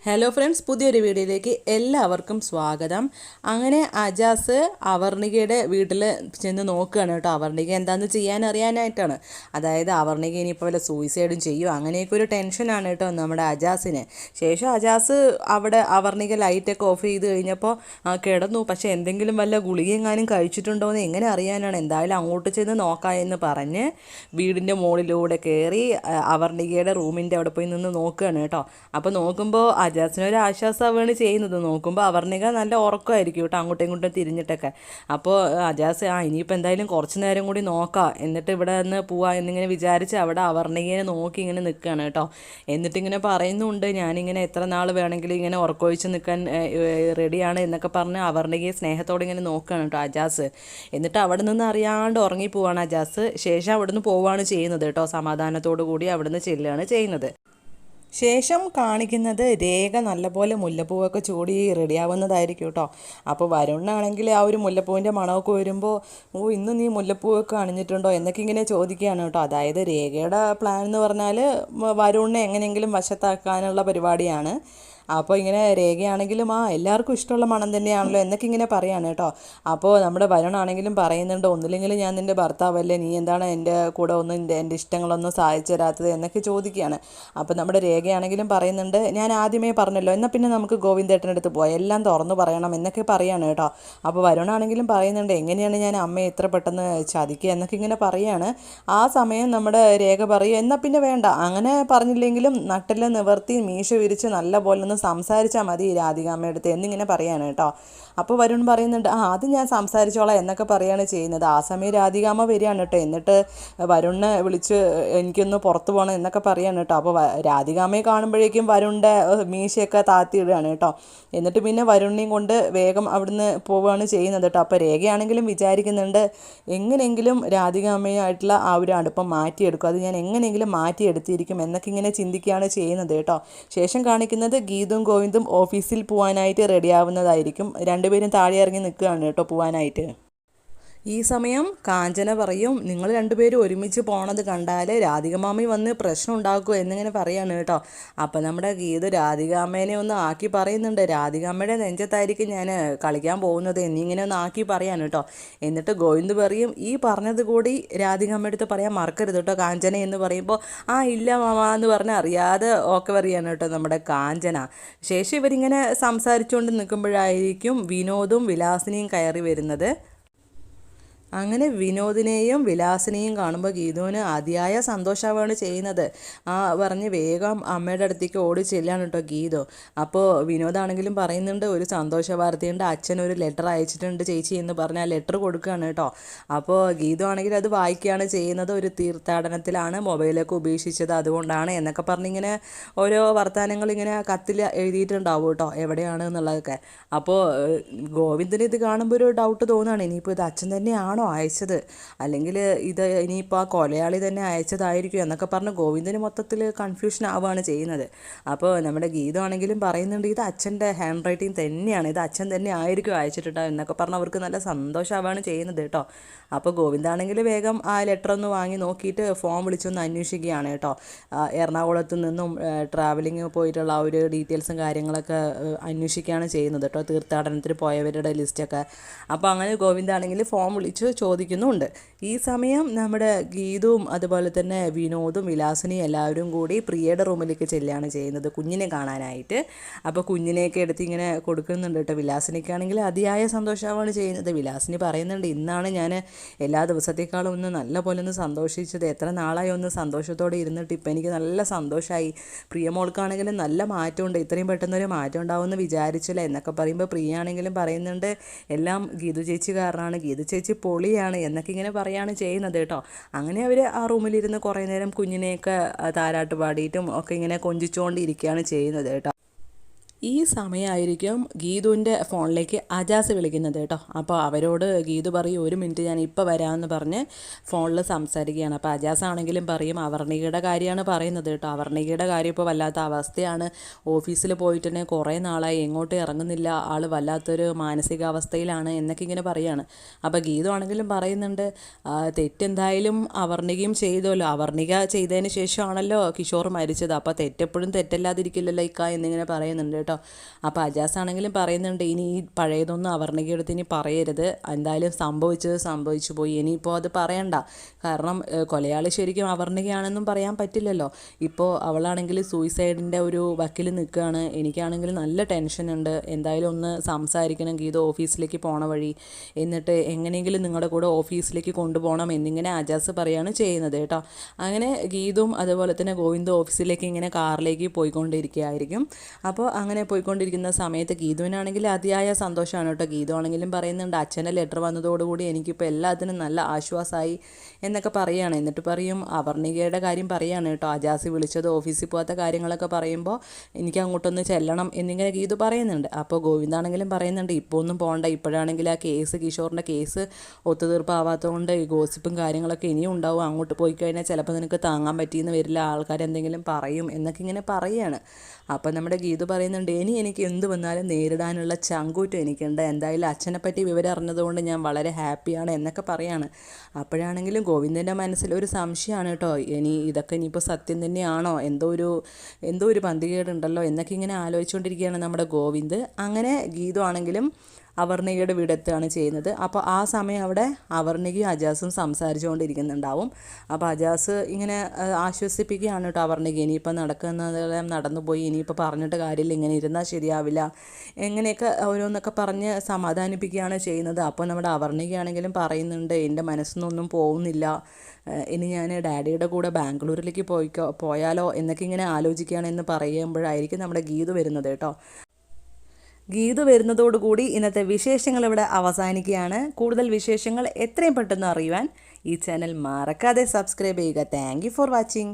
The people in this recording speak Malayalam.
ഹലോ ഫ്രണ്ട്സ്, പുതിയൊരു വീഡിയോയിലേക്ക് എല്ലാവർക്കും സ്വാഗതം. അങ്ങനെ അജാസ് അവർണികയുടെ വീട്ടിൽ ചെന്ന് നോക്കുകയാണ് കേട്ടോ. അവർണിക എന്താണെന്ന് ചെയ്യാൻ അറിയാനായിട്ടാണ്. അതായത് അവർണിക ഇനിയിപ്പോൾ വല്ല സൂയിസൈഡും ചെയ്യുമോ അങ്ങനെയൊക്കെ ഒരു ടെൻഷനാണ് കേട്ടോ നമ്മുടെ അജാസിന്. ശേഷം അജാസ് അവിടെ അവർണിക ലൈറ്റൊക്കെ ഓഫ് ചെയ്ത് കഴിഞ്ഞപ്പോൾ കിടന്നു. പക്ഷേ എന്തെങ്കിലും വല്ല ഗുളികയെങ്ങാനും കഴിച്ചിട്ടുണ്ടോ എന്ന് എങ്ങനെ അറിയാനാണ്. എന്തായാലും അങ്ങോട്ട് ചെന്ന് നോക്കാം എന്ന് പറഞ്ഞ് വീടിൻ്റെ മുകളിലൂടെ കയറി അവർണികയുടെ റൂമിൻ്റെ അവിടെ പോയി നിന്ന് നോക്കുകയാണ് കേട്ടോ. അപ്പോൾ നോക്കുമ്പോൾ അജാസിനൊരു ആശ്വാസമാവുകയാണ് ചെയ്യുന്നത്. നോക്കുമ്പോൾ അവർണിക നല്ല ഉറക്കമായിരിക്കും കേട്ടോ, അങ്ങോട്ടും ഇങ്ങോട്ടും തിരിഞ്ഞിട്ടൊക്കെ. അപ്പോൾ അജാസ് ഇനിയിപ്പോൾ എന്തായാലും കുറച്ച് നേരം കൂടി നോക്കാം, എന്നിട്ട് ഇവിടെ നിന്ന് പോവാം എന്നിങ്ങനെ വിചാരിച്ച് അവിടെ അവർണികയെ നോക്കി ഇങ്ങനെ നിൽക്കുകയാണ് കേട്ടോ. എന്നിട്ടിങ്ങനെ പറയുന്നുണ്ട്, ഞാനിങ്ങനെ എത്ര നാൾ വേണമെങ്കിലും ഇങ്ങനെ ഉറക്കമൊഴിച്ച് നിൽക്കാൻ റെഡിയാണ് എന്നൊക്കെ പറഞ്ഞ് അവർണികയെ സ്നേഹത്തോടെ ഇങ്ങനെ നോക്കുകയാണ് കേട്ടോ അജാസ്. എന്നിട്ട് അവിടെ നിന്ന് അറിയാണ്ട് ഉറങ്ങിപ്പോവാണ് അജാസ്. ശേഷം അവിടെ നിന്ന് പോവുകയാണ് ചെയ്യുന്നത് കേട്ടോ. സമാധാനത്തോടു കൂടി അവിടെ നിന്ന് ചെല്ലുകയാണ് ചെയ്യുന്നത്. ശേഷം കാണിക്കുന്നത് രേഖ നല്ലപോലെ മുല്ലപ്പൂവൊക്കെ ചൂടി റെഡിയാവുന്നതായിരിക്കും കേട്ടോ. അപ്പോൾ വരുണ്ണാണെങ്കിൽ ആ ഒരു മുല്ലപ്പൂവിൻ്റെ മണമൊക്കെ വരുമ്പോൾ, ഇന്ന് നീ മുല്ലപ്പൂവൊക്കെ അണിഞ്ഞിട്ടുണ്ടോ എന്നൊക്കെ ഇങ്ങനെ ചോദിക്കുകയാണ് കേട്ടോ. അതായത് രേഖയുടെ പ്ലാൻ എന്ന് പറഞ്ഞാൽ വരുണിനെ എങ്ങനെയെങ്കിലും വശത്താക്കാനുള്ള പരിപാടിയാണ്. അപ്പോൾ ഇങ്ങനെ രേഖയാണെങ്കിലും എല്ലാവർക്കും ഇഷ്ടമുള്ള മണം തന്നെയാണല്ലോ എന്നൊക്കെ ഇങ്ങനെ പറയാണ് കേട്ടോ. അപ്പോൾ നമ്മുടെ വരുണാണെങ്കിലും പറയുന്നുണ്ട്, ഒന്നില്ലെങ്കിലും ഞാൻ നിൻ്റെ ഭർത്താവല്ലേ, നീ എന്താണ് എൻ്റെ കൂടെ ഒന്നും എൻ്റെ ഇഷ്ടങ്ങളൊന്നും സാധിച്ചു തരാത്തത് എന്നൊക്കെ ചോദിക്കുകയാണ്. അപ്പോൾ നമ്മുടെ രേഖയാണെങ്കിലും പറയുന്നുണ്ട്, ഞാൻ ആദ്യമേ പറഞ്ഞല്ലോ, എന്നാൽ പിന്നെ നമുക്ക് ഗോവിന്ദേട്ടൻ്റെ അടുത്ത് പോയി എല്ലാം തുറന്നു പറയണം എന്നൊക്കെ പറയാണ് കേട്ടോ. അപ്പോൾ വരുണാണെങ്കിലും പറയുന്നുണ്ട്, എങ്ങനെയാണ് ഞാൻ അമ്മയെ ഇത്ര പെട്ടെന്ന് ചതിക്കുക എന്നൊക്കെ ഇങ്ങനെ പറയാണ്. ആ സമയം നമ്മുടെ രേഖ പറയും, എന്നാൽ പിന്നെ വേണ്ട, അങ്ങനെ പറഞ്ഞില്ലെങ്കിലും നട്ടിൽ നിവർത്തി മീശ വിരിച്ച് നല്ല പോലെ ഒന്ന് സംസാരിച്ചാൽ മതി രാധികാമ്മയുടെ അടുത്ത് എന്നിങ്ങനെ പറയാണ് കേട്ടോ. അപ്പോൾ വരുൺ പറയുന്നുണ്ട്, അത് ഞാൻ സംസാരിച്ചോളാം എന്നൊക്കെ പറയുകയാണ് ചെയ്യുന്നത്. ആ സമയം രാധികാമ്മ വരികയാണ് കേട്ടോ. എന്നിട്ട് വരുണിനെ വിളിച്ച് എനിക്കൊന്ന് പുറത്ത് പോകണം എന്നൊക്കെ പറയാണ് കേട്ടോ. അപ്പോൾ രാധികാമ്മയെ കാണുമ്പോഴേക്കും വരുണിൻ്റെ മീശയൊക്കെ താത്തിയിടുകയാണ് കേട്ടോ. എന്നിട്ട് പിന്നെ വരുണിനെയും കൊണ്ട് വേഗം അവിടുന്ന് പോവുകയാണ് ചെയ്യുന്നത് കേട്ടോ. അപ്പോൾ രേഖയാണെങ്കിലും വിചാരിക്കുന്നുണ്ട്, എങ്ങനെയെങ്കിലും രാധികാമ്മയായിട്ടുള്ള ആ ഒരു അടുപ്പം മാറ്റിയെടുക്കും, അത് ഞാൻ എങ്ങനെയെങ്കിലും മാറ്റിയെടുത്തിരിക്കും എന്നൊക്കെ ഇങ്ങനെ ചിന്തിക്കുകയാണ് ചെയ്യുന്നത് കേട്ടോ. ശേഷം കാണിക്കുന്നത് ഗീതും ഗോവിന്ദും ഓഫീസിൽ പോകാനായിട്ട് റെഡിയാവുന്നതായിരിക്കും. രണ്ടുപേരും താഴെ ഇറങ്ങി നിൽക്കുകയാണ് കേട്ടോ പോകാനായിട്ട്. ഈ സമയം കാഞ്ചന പറയും, നിങ്ങൾ രണ്ടുപേരും ഒരുമിച്ച് പോണത് കണ്ടാൽ രാധികമാമി വന്ന് പ്രശ്നം ഉണ്ടാക്കുമോ എന്നിങ്ങനെ പറയാണ് കേട്ടോ. അപ്പം നമ്മുടെ ഗീത രാധികാമ്മേനെ ഒന്ന് ആക്കി പറയുന്നുണ്ട്, രാധികാമ്മയുടെ നെഞ്ചത്തായിരിക്കും ഞാൻ കളിക്കാൻ പോകുന്നത് എന്നിങ്ങനെ ഒന്ന് ആക്കി പറയാണ് കേട്ടോ. എന്നിട്ട് ഗോവിന്ദ് പറയും, ഈ പറഞ്ഞത് കൂടി രാധികാമ്മയുടെ അടുത്ത് പറയാൻ മറക്കരുത് കേട്ടോ കാഞ്ചന എന്ന് പറയുമ്പോൾ, ഇല്ല മാമ എന്ന് പറഞ്ഞ് അറിയാതെ ഓക്കെ പറയാണ് കേട്ടോ നമ്മുടെ കാഞ്ചന. ശേഷം ഇവരിങ്ങനെ സംസാരിച്ചുകൊണ്ട് നിൽക്കുമ്പോഴായിരിക്കും വിനോദും വിലാസിനിയും കയറി വരുന്നത്. അങ്ങനെ വിനോദിനെയും വിലാസിനെയും കാണുമ്പോൾ ഗീതുവിന് അതിയായ സന്തോഷമാവാണ് ചെയ്യുന്നത്. പറഞ്ഞ് വേഗം അമ്മയുടെ അടുത്തേക്ക് ഓടി ചെല്ലാണ് കേട്ടോ ഗീതു. അപ്പോൾ വിനോദാണെങ്കിലും പറയുന്നുണ്ട്, ഒരു സന്തോഷ വാർത്തയുണ്ട്, അച്ഛൻ ഒരു ലെറ്റർ അയച്ചിട്ടുണ്ട് ചേച്ചി എന്ന് പറഞ്ഞ് ആ ലെറ്റർ കൊടുക്കുകയാണ് കേട്ടോ. അപ്പോൾ ഗീതു ആണെങ്കിൽ അത് വായിക്കുകയാണ് ചെയ്യുന്നത്. ഒരു തീർത്ഥാടനത്തിലാണ് മൊബൈലൊക്കെ ഉപേക്ഷിച്ചത്, അതുകൊണ്ടാണ് എന്നൊക്കെ പറഞ്ഞിങ്ങനെ ഓരോ വർത്തമാനങ്ങൾ ഇങ്ങനെ കത്തിൽ എഴുതിയിട്ടുണ്ടാവും കേട്ടോ, എവിടെയാണ് എന്നുള്ളതൊക്കെ. അപ്പോൾ ഗോവിന്ദന് ഇത് കാണുമ്പോൾ ഒരു ഡൗട്ട് തോന്നുകയാണ്, ഇനിയിപ്പോൾ ഇത് അച്ഛൻ തന്നെയാണോ അയച്ചത്, അല്ലെങ്കിൽ ഇത് ഇനിയിപ്പോൾ ആ കൊലയാളി തന്നെ അയച്ചതായിരിക്കും എന്നൊക്കെ പറഞ്ഞ് ഗോവിന്ദന് മൊത്തത്തിൽ കൺഫ്യൂഷൻ ആവുകയാണ് ചെയ്യുന്നത്. അപ്പോൾ നമ്മുടെ ഗീതമാണെങ്കിലും പറയുന്നുണ്ട്, ഇത് അച്ഛൻ്റെ ഹാൻഡ് റൈറ്റിംഗ് തന്നെയാണ്, ഇത് അച്ഛൻ തന്നെ ആയിരിക്കും അയച്ചിട്ടുണ്ടോ എന്നൊക്കെ പറഞ്ഞ് അവർക്ക് നല്ല സന്തോഷമാവാണ് ചെയ്യുന്നത് കേട്ടോ. അപ്പോൾ ഗോവിന്ദാണെങ്കിൽ വേഗം ആ ലെറ്റർ ഒന്ന് വാങ്ങി നോക്കിയിട്ട് ഫോൺ വിളിച്ചൊന്ന് അന്വേഷിക്കുകയാണ് കേട്ടോ. എറണാകുളത്ത് നിന്നും ട്രാവലിംഗ് പോയിട്ടുള്ള ആ ഒരു ഡീറ്റെയിൽസും കാര്യങ്ങളൊക്കെ അന്വേഷിക്കുകയാണ് ചെയ്യുന്നത് കേട്ടോ, തീർത്ഥാടനത്തിന് പോയവരുടെ ലിസ്റ്റൊക്കെ. അപ്പോൾ അങ്ങനെ ഗോവിന്ദാണെങ്കിൽ ഫോൺ വിളിച്ച് ചോദിക്കുന്നുണ്ട്. ഈ സമയം നമ്മുടെ ഗീതുവും അതുപോലെ തന്നെ വിനോദും വിലാസിനിയും എല്ലാവരും കൂടി പ്രിയയുടെ റൂമിലേക്ക് ചെല്ലുകയാണ് ചെയ്യുന്നത് കുഞ്ഞിനെ കാണാനായിട്ട്. അപ്പോൾ കുഞ്ഞിനെയൊക്കെ എടുത്ത് ഇങ്ങനെ കൊടുക്കുന്നുണ്ട് കേട്ടോ. വിലാസിനിക്കാണെങ്കിൽ അതിയായ സന്തോഷമാണ് ചെയ്യുന്നത്. വിലാസിനി പറയുന്നുണ്ട്, ഇന്നാണ് ഞാൻ എല്ലാ ദിവസത്തേക്കാളും ഒന്ന് നല്ല പോലെ ഒന്ന് സന്തോഷിച്ചത്, എത്ര നാളായി ഒന്ന് സന്തോഷത്തോടെ ഇരുന്നിട്ട് ഇപ്പം എനിക്ക് നല്ല സന്തോഷമായി. പ്രിയമോൾക്കാണെങ്കിലും നല്ല മാറ്റമുണ്ട്, ഇത്രയും പെട്ടെന്നൊരു മാറ്റം ഉണ്ടാവുമെന്ന് വിചാരിച്ചില്ല എന്നൊക്കെ പറയുമ്പോൾ പ്രിയാണെങ്കിലും പറയുന്നുണ്ട്, എല്ലാം ഗീതു ചേച്ചി കാരണമാണ്, ഗീതു ചേച്ചി പൊളിയാണ് എന്നൊക്കെ ഇങ്ങനെ പറയുകയാണ് ചെയ്യുന്നത് കേട്ടോ. അങ്ങനെ അവർ ആ റൂമിലിരുന്ന് കുറേ നേരം കുഞ്ഞിനെയൊക്കെ താരാട്ട് പാടിയിട്ടും ഒക്കെ ഇങ്ങനെ കൊഞ്ചിച്ചുകൊണ്ടിരിക്കുകയാണ് ചെയ്യുന്നത് കേട്ടോ. ഈ സമയമായിരിക്കും ഗീതുവിൻ്റെ ഫോണിലേക്ക് അജാസ് വിളിക്കുന്നത് കേട്ടോ. അപ്പോൾ അവരോട് ഗീതു പറയും 1 മിനിറ്റ് ഞാൻ ഇപ്പോൾ വരാമെന്ന് പറഞ്ഞ് ഫോണിൽ സംസാരിക്കുകയാണ്. അപ്പോൾ അജാസ് ആണെങ്കിലും പറയും അവർണികയുടെ കാര്യമാണ് പറയുന്നത് കേട്ടോ. അവർണികയുടെ കാര്യം ഇപ്പോൾ വല്ലാത്ത അവസ്ഥയാണ്. ഓഫീസിൽ പോയിട്ട് കുറേ നാളായി എങ്ങോട്ടും ഇറങ്ങുന്നില്ല, ആൾ വല്ലാത്തൊരു മാനസികാവസ്ഥയിലാണ് എന്നൊക്കെ ഇങ്ങനെ പറയുകയാണ്. അപ്പോൾ ഗീതു ആണെങ്കിലും പറയുന്നുണ്ട് തെറ്റെന്തായാലും അവർണികയും ചെയ്തല്ലോ, അവർണിക ചെയ്തതിന് ശേഷമാണല്ലോ കിഷോർ മരിച്ചത്, അപ്പോൾ തെറ്റെപ്പോഴും തെറ്റല്ലാതിരിക്കില്ലല്ലോ ഇക്ക എന്നിങ്ങനെ പറയുന്നുണ്ട് കേട്ടോ. അപ്പോൾ അജാസ് ആണെങ്കിലും പറയുന്നുണ്ട് ഇനി ഈ പഴയതൊന്നും അവർണികയെടുത്ത് ഇനി പറയരുത്, എന്തായാലും സംഭവിച്ചു പോയി, ഇനിയിപ്പോൾ അത് പറയണ്ട. കാരണം കൊലയാളി ശരിക്കും അവർണികയാണെന്നും പറയാൻ പറ്റില്ലല്ലോ. ഇപ്പോൾ അവളാണെങ്കിൽ സൂയിസൈഡിൻ്റെ ഒരു വക്കിൽ നിൽക്കുകയാണ്. എനിക്കാണെങ്കിൽ നല്ല ടെൻഷനുണ്ട്. എന്തായാലും ഒന്ന് സംസാരിക്കണം ഗീതു ഓഫീസിലേക്ക് പോണ വഴി, എന്നിട്ട് എങ്ങനെയെങ്കിലും നിങ്ങളുടെ കൂടെ ഓഫീസിലേക്ക് കൊണ്ടുപോകണം എന്നിങ്ങനെ അജാസ് പറയുകയാണ് ചെയ്യുന്നത് കേട്ടോ. അങ്ങനെ ഗീതും അതുപോലെ തന്നെ ഗോവിന്ദും ഓഫീസിലേക്ക് ഇങ്ങനെ കാറിലേക്ക് പോയിക്കൊണ്ടിരിക്കുകയായിരിക്കും. അപ്പോൾ അങ്ങനെ പോയിക്കൊണ്ടിരിക്കുന്ന സമയത്ത് ഗീതുവിനാണെങ്കിൽ അതിയായ സന്തോഷമാണ് കേട്ടോ. ഗീതു ആണെങ്കിലും പറയുന്നുണ്ട് അച്ഛൻ്റെ ലെറ്റർ വന്നതോടുകൂടി എനിക്കിപ്പോൾ എല്ലാത്തിനും നല്ല ആശ്വാസമായി എന്നൊക്കെ പറയുകയാണ്. എന്നിട്ട് പറയും അവർണികയുടെ കാര്യം പറയുകയാണ് കേട്ടോ. അജാസ് വിളിച്ചത് ഓഫീസിൽ പോകാത്ത കാര്യങ്ങളൊക്കെ പറയുമ്പോൾ എനിക്ക് അങ്ങോട്ടൊന്ന് ചെല്ലണം എന്നിങ്ങനെ ഗീതു പറയുന്നുണ്ട്. അപ്പോൾ ഗോവിന്ദാണെങ്കിലും പറയുന്നുണ്ട് ഇപ്പോൾ ഒന്നും പോകണ്ട, ഇപ്പോഴാണെങ്കിൽ ആ കേസ് കിഷോറിൻ്റെ കേസ് ഒത്തുതീർപ്പാവാത്തതുകൊണ്ട് ഈ ഗോസിപ്പും കാര്യങ്ങളൊക്കെ ഇനിയും ഉണ്ടാവും, അങ്ങോട്ട് പോയി കഴിഞ്ഞാൽ ചിലപ്പോൾ നിനക്ക് താങ്ങാൻ പറ്റിയെന്ന് വരില്ല, ആൾക്കാരെന്തെങ്കിലും പറയും എന്നൊക്കെ ഇങ്ങനെ പറയുകയാണ്. അപ്പോൾ നമ്മുടെ ഗീതു പറയുന്നുണ്ട് എനിക്ക് എന്ത് വന്നാലും നേരിടാനുള്ള ചങ്കൂറ്റം എനിക്കുണ്ട്, എന്തായാലും അച്ഛനെപ്പറ്റി വിവരം അറിഞ്ഞതുകൊണ്ട് ഞാൻ വളരെ ഹാപ്പിയാണ് എന്നൊക്കെ പറയാണ്. അപ്പോഴാണെങ്കിലും ഗോവിന്ദൻ്റെ മനസ്സിൽ ഒരു സംശയമാണ് കേട്ടോ, ഇതൊക്കെ ഇനിയിപ്പോൾ സത്യം തന്നെയാണോ, എന്തോ ഒരു പന്തികേടുണ്ടല്ലോ എന്നൊക്കെ ഇങ്ങനെ ആലോചിച്ചുകൊണ്ടിരിക്കുകയാണ് നമ്മുടെ ഗോവിന്ദ്. അങ്ങനെ ഗീതു ആണെങ്കിലും അവർണികയുടെ വീടെത്തുകയാണ് ചെയ്യുന്നത്. അപ്പോൾ ആ സമയം അവിടെ അവർണികയും അജാസും സംസാരിച്ചുകൊണ്ടിരിക്കുന്നുണ്ടാവും. അപ്പോൾ അജാസ് ഇങ്ങനെ ആശ്വസിപ്പിക്കുകയാണ് കേട്ടോ അവർണിക, ഇനിയിപ്പോൾ നടക്കുന്നതെല്ലാം നടന്നുപോയി, ഇനിയിപ്പോൾ പറഞ്ഞിട്ട് കാര്യമില്ല, ഇങ്ങനെ ഇരുന്നാൽ ശരിയാവില്ല എങ്ങനെയൊക്കെ ഓരോന്നൊക്കെ പറഞ്ഞ് സമാധാനിപ്പിക്കുകയാണ് ചെയ്യുന്നത്. അപ്പോൾ നമ്മുടെ അവർണികയാണെങ്കിലും പറയുന്നുണ്ട് എൻ്റെ മനസ്സിനൊന്നും പോകുന്നില്ല, ഇനി ഞാൻ ഡാഡിയുടെ കൂടെ ബാംഗ്ലൂരിലേക്ക് പോയാലോ എന്നൊക്കെ ഇങ്ങനെ ആലോചിക്കുകയാണെന്ന് പറയുമ്പോഴായിരിക്കും നമ്മുടെ ഗീതു വരുന്നത് കേട്ടോ. ഗീതു വരുന്നതോടുകൂടി ഇന്നത്തെ വിശേഷങ്ങൾ ഇവിടെ അവസാനിക്കുകയാണ്. കൂടുതൽ വിശേഷങ്ങൾ എത്രയും പെട്ടെന്ന് അറിയുവാൻ ഈ ചാനൽ മറക്കാതെ സബ്സ്ക്രൈബ് ചെയ്യുക. Thank you for watching.